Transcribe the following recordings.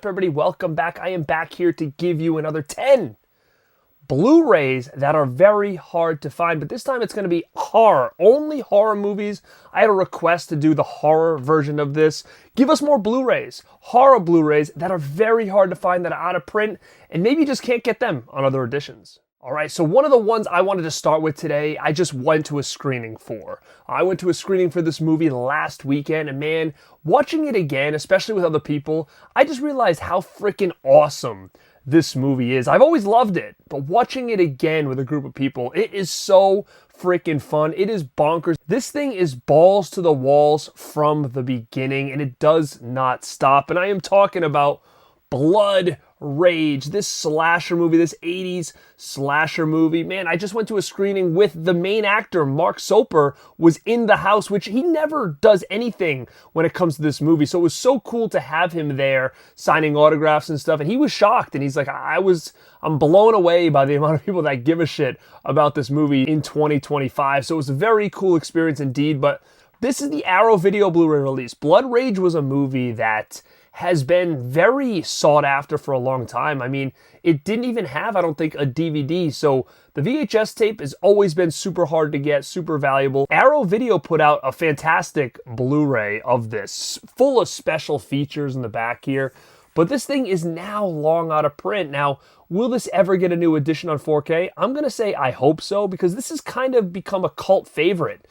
everybody? Welcome back. I am back here to give you another 10 Blu-rays that are very hard to find, but this time it's going to be horror. Only horror movies. I had a request to do the horror version of this. Give us more Blu-rays, horror Blu-rays that are very hard to find, that are out of print, and maybe you just can't get them on other editions. All right, so one of the ones I wanted to start with today, I just went to a screening for. I went to a screening for this movie last weekend, and man, watching it again, especially with other people, I just realized how freaking awesome this movie is. I've always loved it, but watching it again with a group of people, it is so freaking fun. It is bonkers. This thing is balls to the walls from the beginning, and it does not stop. And I am talking about Blood Rage, this slasher movie, this 80s slasher movie. Man, I just went to a screening with the main actor, Mark Soper, was in the house, which he never does anything when it comes to this movie. So it was so cool to have him there signing autographs and stuff. And he was shocked. And he's like, I'm blown away by the amount of people that give a shit about this movie in 2025. So it was a very cool experience indeed. But this is the Arrow Video Blu-ray release. Blood Rage was a movie that has been very sought after for a long time. I mean, it didn't even have, I don't think, a DVD, so the VHS tape has always been super hard to get, super valuable. Arrow Video put out a fantastic Blu-ray of this, full of special features in the back here, but this thing is now long out of print. Now, will this ever get a new edition on 4K? I'm gonna say I hope so, because this has kind of become a cult favorite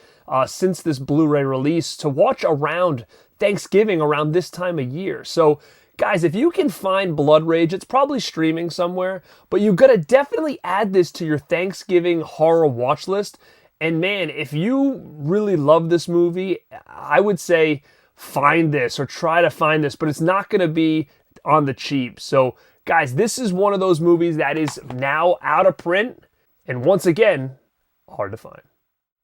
since this Blu-ray release to watch around Thanksgiving around this time of year. So guys, if you can find Blood Rage, it's probably streaming somewhere, but you gotta definitely add this to your Thanksgiving horror watch list. And man, if you really love this movie, I would say find this or try to find this, but it's not gonna be on the cheap. So guys, this is one of those movies that is now out of print, and once again, hard to find.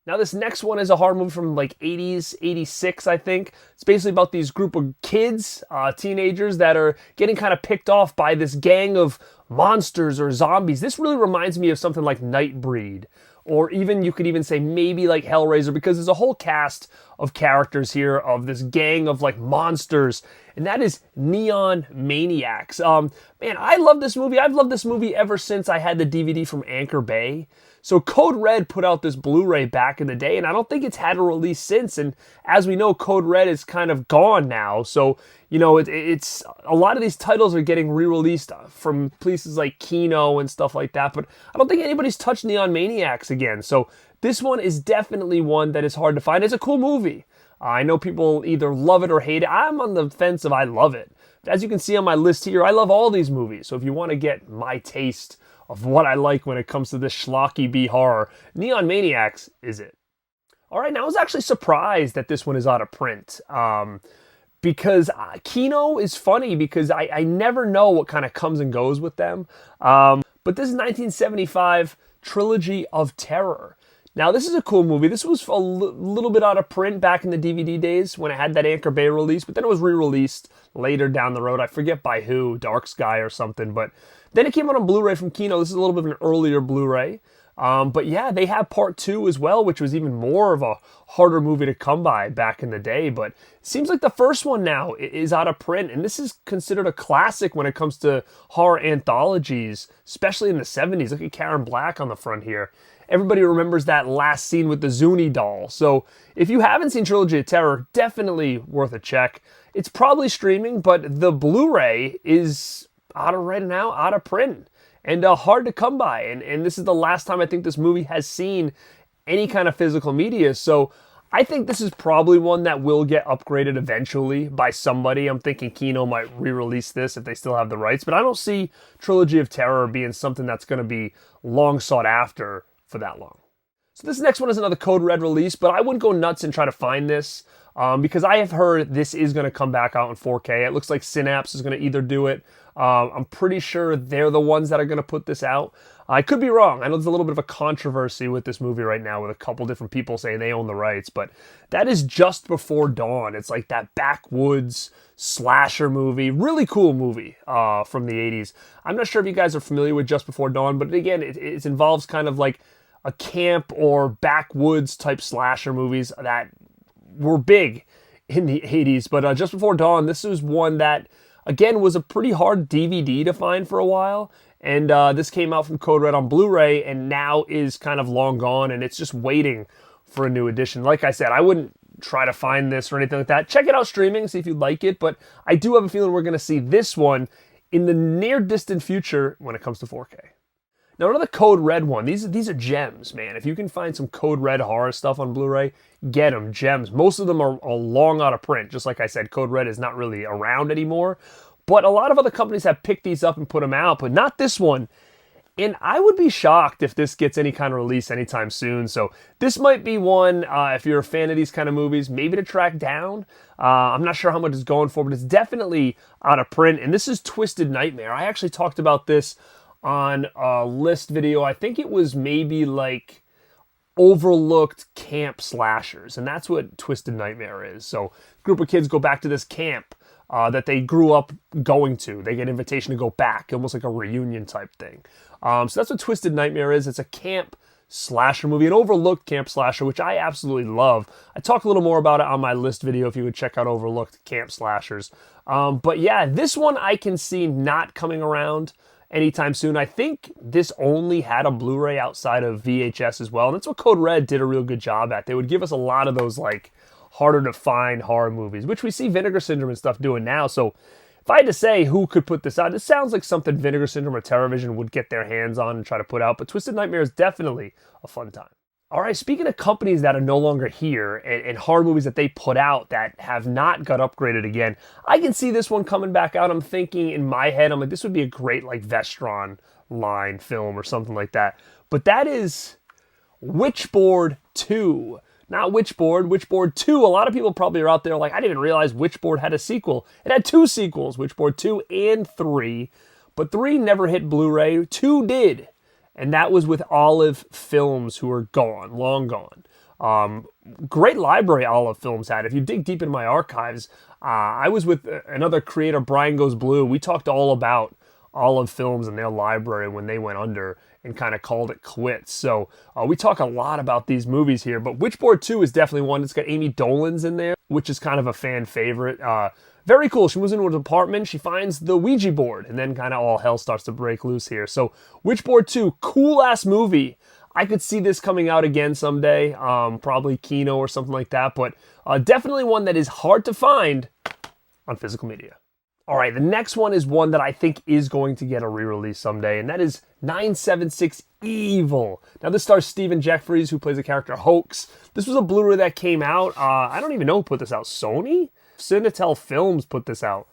Now this next one is a horror movie from like 80s, 86 I think. It's basically about these group of kids, teenagers that are getting kind of picked off by this gang of monsters or zombies. This really reminds me of something like Nightbreed, or even, you could even say maybe like Hellraiser, because there's a whole cast of characters here of this gang of like monsters, and that is Neon Maniacs. Man, I love this movie. I've loved this movie ever since I had the DVD from Anchor Bay. So Code Red put out this Blu-ray back in the day, and I don't think it's had a release since. And as we know, Code Red is kind of gone now. So, you know, it's a lot of these titles are getting re-released from places like Kino and stuff like that. But I don't think anybody's touched Neon Maniacs again. So this one is definitely one that is hard to find. It's a cool movie. I know people either love it or hate it. I'm on the fence of I love it. As you can see on my list here, I love all these movies. So if you want to get my taste of what I like when it comes to this schlocky B horror, Neon Maniacs is it. All right, now I was actually surprised that this one is out of print, because Kino is funny because I never know what kind of comes and goes with them. But this is 1975 Trilogy of Terror. Now this is a cool movie. This was a little bit out of print back in the DVD days when it had that Anchor Bay release, but then it was re-released later down the road. I forget by who, Dark Sky or something, but then it came out on Blu-ray from Kino. This is a little bit of an earlier Blu-ray. But yeah, they have part 2 as well, which was even more of a harder movie to come by back in the day. But it seems like the first one now is out of print, and this is considered a classic when it comes to horror anthologies, especially in the 70s. Look at Karen Black on the front here. Everybody remembers that last scene with the Zuni doll. So if you haven't seen Trilogy of Terror, definitely worth a check. It's probably streaming, but the Blu-ray is out of print, and hard to come by. And this is the last time I think this movie has seen any kind of physical media. So I think this is probably one that will get upgraded eventually by somebody. I'm thinking Kino might re-release this if they still have the rights, but I don't see Trilogy of Terror being something that's going to be long sought after for that long. So this next one is another Code Red release, but I wouldn't go nuts and try to find this because I have heard this is going to come back out in 4K. It looks like Synapse is going to either do it. I'm pretty sure they're the ones that are going to put this out. I could be wrong. I know there's a little bit of a controversy with this movie right now with a couple different people saying they own the rights, but that is Just Before Dawn. It's like that backwoods slasher movie. Really cool movie from the 80s. I'm not sure if you guys are familiar with Just Before Dawn, but again, it involves kind of like a camp or backwoods type slasher movies that were big in the 80s. But Just Before Dawn, this was one that again, was a pretty hard DVD to find for a while. And this came out from Code Red on Blu-ray and now is kind of long gone, and it's just waiting for a new edition. Like I said, I wouldn't try to find this or anything like that. Check it out streaming, see if you like it, but I do have a feeling we're going to see this one in the near distant future when it comes to 4K. Now, another Code Red one. These are gems, man. If you can find some Code Red horror stuff on Blu-ray, get them. Gems. Most of them are long out of print. Just like I said, Code Red is not really around anymore. But a lot of other companies have picked these up and put them out, but not this one. And I would be shocked if this gets any kind of release anytime soon. So this might be one, if you're a fan of these kind of movies, maybe to track down. I'm not sure how much it's going for, but it's definitely out of print. And this is Twisted Nightmare. I actually talked about this on a list video. I think it was maybe like overlooked camp slashers, and that's what Twisted Nightmare is. So a group of kids go back to this camp that they grew up going to. They get an invitation to go back, almost like a reunion type thing. So that's what Twisted Nightmare is. It's a camp slasher movie, an overlooked camp slasher, which I absolutely love. I talk a little more about it on my list video if you would check out overlooked camp slashers. But yeah, this one I can see not coming around anytime soon. I think this only had a Blu-ray outside of VHS as well. And that's what Code Red did a real good job at. They would give us a lot of those like harder to find horror movies, which we see Vinegar Syndrome and stuff doing now. So if I had to say who could put this out, it sounds like something Vinegar Syndrome or Terrorvision would get their hands on and try to put out. But Twisted Nightmare is definitely a fun time. All right, speaking of companies that are no longer here and horror movies that they put out that have not got upgraded again, I can see this one coming back out. I'm thinking in my head, I'm like, this would be a great like Vestron line film or something like that. But that is Witchboard 2. Not Witchboard, Witchboard 2. A lot of people probably are out there like, I didn't even realize Witchboard had a sequel. It had 2 sequels, Witchboard 2 and 3. But 3 never hit Blu-ray. 2 did. And that was with Olive Films, who are gone, long gone. Great library Olive Films had. If you dig deep into my archives, I was with another creator, Brian Goes Blue. We talked all about Olive Films and their library when they went under and kind of called it quits. So we talk a lot about these movies here, but Witchboard 2 is definitely one. It's got Amy Dolan's in there, which is kind of a fan favorite. Very cool. She moves into an apartment, she finds the Ouija board, and then kind of all hell starts to break loose here. So Witchboard 2, cool-ass movie. I could see this coming out again someday, probably Kino or something like that, but definitely one that is hard to find on physical media. All right, the next one is one that I think is going to get a re-release someday, and that is 976 Evil. Now, this stars Stephen Jeffries, who plays the character Hoax. This was a Blu-ray that came out. I don't even know who put this out. Sony? Cinetel Films put this out.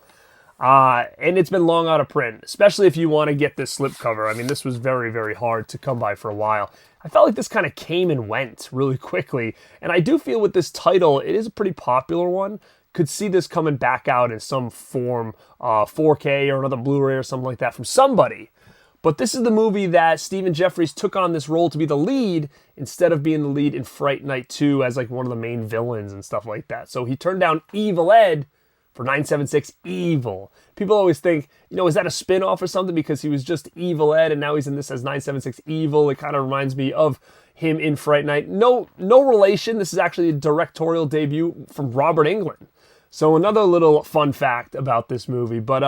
And it's been long out of print, especially if you want to get this slipcover. I mean, this was very, very hard to come by for a while. I felt like this kind of came and went really quickly, and I do feel with this title, it is a pretty popular one. Could see this coming back out in some form, 4K or another Blu-ray or something like that from somebody. But this is the movie that Stephen Jeffries took on this role to be the lead instead of being the lead in Fright Night 2 as like one of the main villains and stuff like that. So he turned down Evil Ed for 976 Evil. People always think, you know, is that a spin-off or something because he was just Evil Ed and now he's in this as 976 Evil. It kind of reminds me of him in Fright Night. No relation. This is actually a directorial debut from Robert Englund. So another little fun fact about this movie, but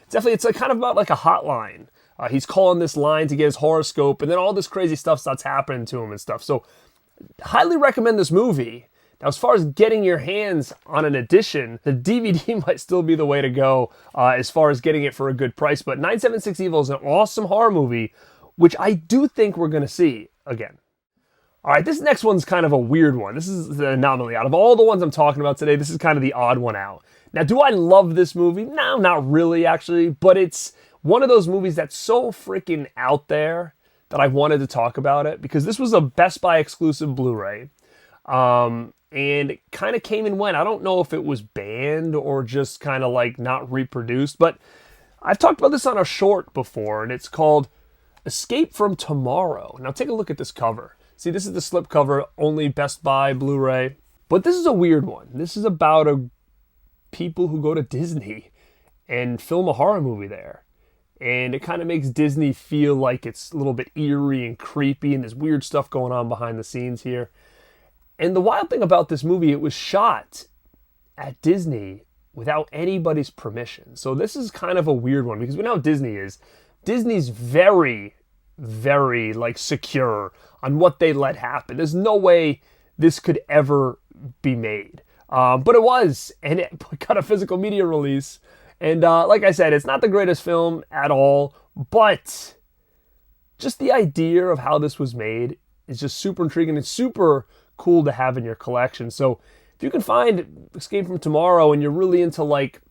definitely it's kind of about like a hotline. He's calling this line to get his horoscope, and then all this crazy stuff starts happening to him and stuff. So highly recommend this movie. Now, as far as getting your hands on an edition, the DVD might still be the way to go as far as getting it for a good price. But 976 Evil is an awesome horror movie, which I do think we're going to see again. All right, this next one's kind of a weird one. This is the anomaly. Out of all the ones I'm talking about today, this is kind of the odd one out. Now, do I love this movie? No, not really, actually. But it's one of those movies that's so freaking out there that I wanted to talk about it because this was a Best Buy exclusive Blu-ray. And it kind of came and went. I don't know if it was banned or just kind of like not reproduced. But I've talked about this on a short before, and it's called Escape from Tomorrow. Now, take a look at this cover. See, this is the slipcover, only Best Buy Blu-ray. But this is a weird one. This is about people who go to Disney and film a horror movie there. And it kind of makes Disney feel like it's a little bit eerie and creepy and there's weird stuff going on behind the scenes here. And the wild thing about this movie, it was shot at Disney without anybody's permission. So this is kind of a weird one because we know how Disney is. Disney's very, very like secure on what they let happen. There's no way this could ever be made. But it was, and it got a physical media release. And like I said, it's not the greatest film at all, but just the idea of how this was made is just super intriguing and super cool to have in your collection. So if you can find Escape from Tomorrow and you're really into like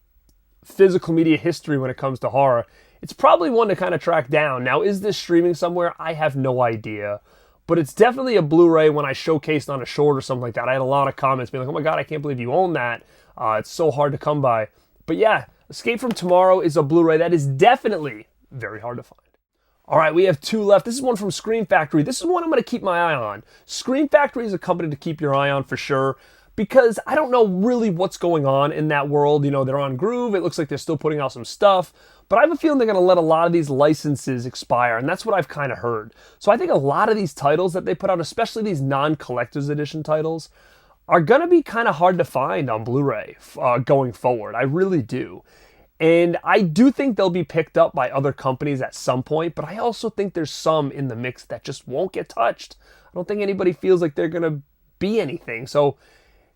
physical media history when it comes to horror, it's probably one to kind of track down. Now, is this streaming somewhere? I have no idea. But it's definitely a Blu-ray. When I showcased on a short or something like that, I had a lot of comments being like, oh my God, I can't believe you own that. It's so hard to come by. But yeah, Escape from Tomorrow is a Blu-ray that is definitely very hard to find. All right, we have two left. This is one from Scream Factory. This is one I'm going to keep my eye on. Scream Factory is a company to keep your eye on for sure, because I don't know really what's going on in that world. You know, they're on Groove. It looks like they're still putting out some stuff. But I have a feeling they're going to let a lot of these licenses expire, and that's what I've kind of heard. So I think a lot of these titles that they put out, especially these non-collector's edition titles, are going to be kind of hard to find on Blu-ray going forward. I really do. And I do think they'll be picked up by other companies at some point, but I also think there's some in the mix that just won't get touched. I don't think anybody feels like they're going to be anything. So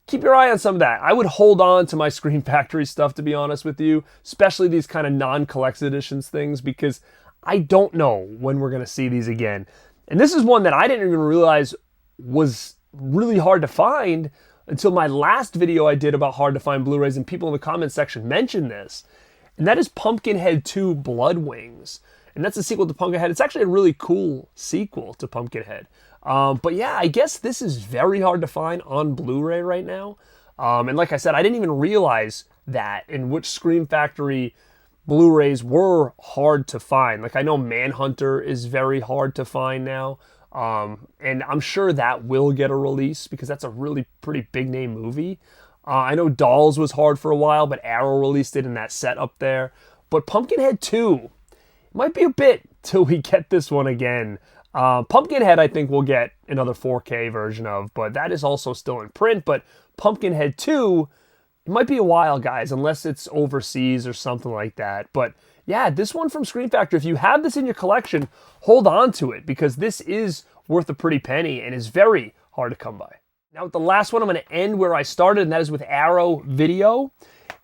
keep your eye on some of that. I would hold on to my Scream Factory stuff, to be honest with you, especially these kind of non-collector's editions things, because I don't know when we're going to see these again. And this is one that I didn't even realize was really hard to find until my last video I did about hard to find Blu-rays, and people in the comment section mentioned this. And that is Pumpkinhead 2 Blood Wings. And that's a sequel to Pumpkinhead. It's actually a really cool sequel to Pumpkinhead. But yeah, I guess this is very hard to find on Blu-ray right now. And like I said, I didn't even realize that, in which Scream Factory Blu-rays were hard to find. Like I know Manhunter is very hard to find now. And I'm sure that will get a release because that's a really pretty big name movie. I know Dolls was hard for a while, but Arrow released it in that set up there. But Pumpkinhead 2 might be a bit till we get this one again. Pumpkinhead, I think we'll get another 4K version of, but that is also still in print. But Pumpkinhead 2, it might be a while, guys, unless it's overseas or something like that. But yeah, this one from Scream Factory, if you have this in your collection, hold on to it, because this is worth a pretty penny and is very hard to come by. Now with the last one, I'm going to end where I started, and that is with Arrow Video.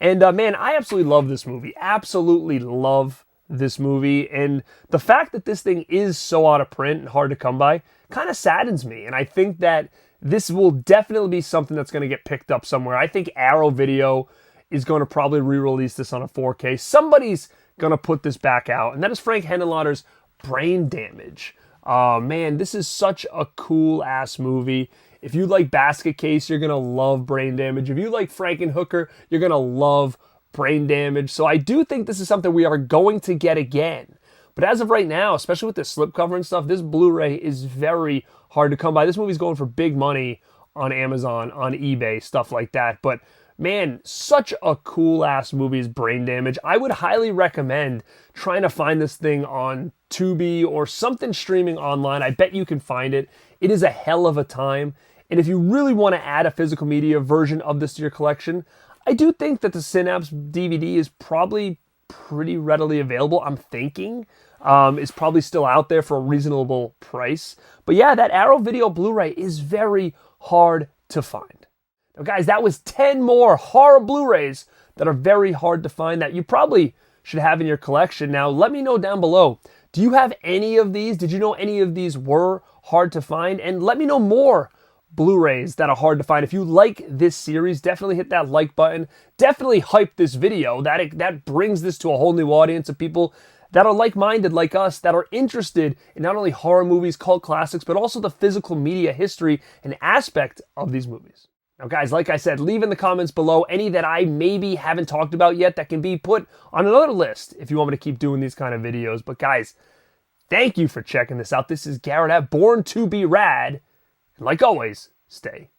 And man, I absolutely love this movie. Absolutely love this movie. And the fact that this thing is so out of print and hard to come by kind of saddens me. And I think that this will definitely be something that's going to get picked up somewhere. I think Arrow Video is going to probably re-release this on a 4K. Somebody's going to put this back out. And that is Frank Henenlotter's Brain Damage. Man, this is such a cool-ass movie. If you like Basket Case, you're going to love Brain Damage. If you like Frankenhooker, you're going to love Brain Damage. So I do think this is something we are going to get again. But as of right now, especially with the slipcover and stuff, this Blu-ray is very hard to come by. This movie's going for big money on Amazon, on eBay, stuff like that. But man, such a cool-ass movie is Brain Damage. I would highly recommend trying to find this thing on Tubi or something streaming online. I bet you can find it. It is a hell of a time. And if you really want to add a physical media version of this to your collection, I do think that the Synapse DVD is probably pretty readily available. I'm thinking it's probably still out there for a reasonable price. But yeah, that Arrow Video Blu-ray is very hard to find. Now guys, that was 10 more horror Blu-rays that are very hard to find that you probably should have in your collection. Now let me know down below, do you have any of these? Did you know any of these were hard to find? And let me know more Blu-rays that are hard to find. If you like this series, definitely hit that like button. Definitely hype this video. That brings this to a whole new audience of people that are like-minded like us, that are interested in not only horror movies, cult classics, but also the physical media history and aspect of these movies. Now guys, like I said, leave in the comments below any that I maybe haven't talked about yet that can be put on another list if you want me to keep doing these kind of videos. But guys, thank you for checking this out. This is Garrett at Born2beRad. And like always, stay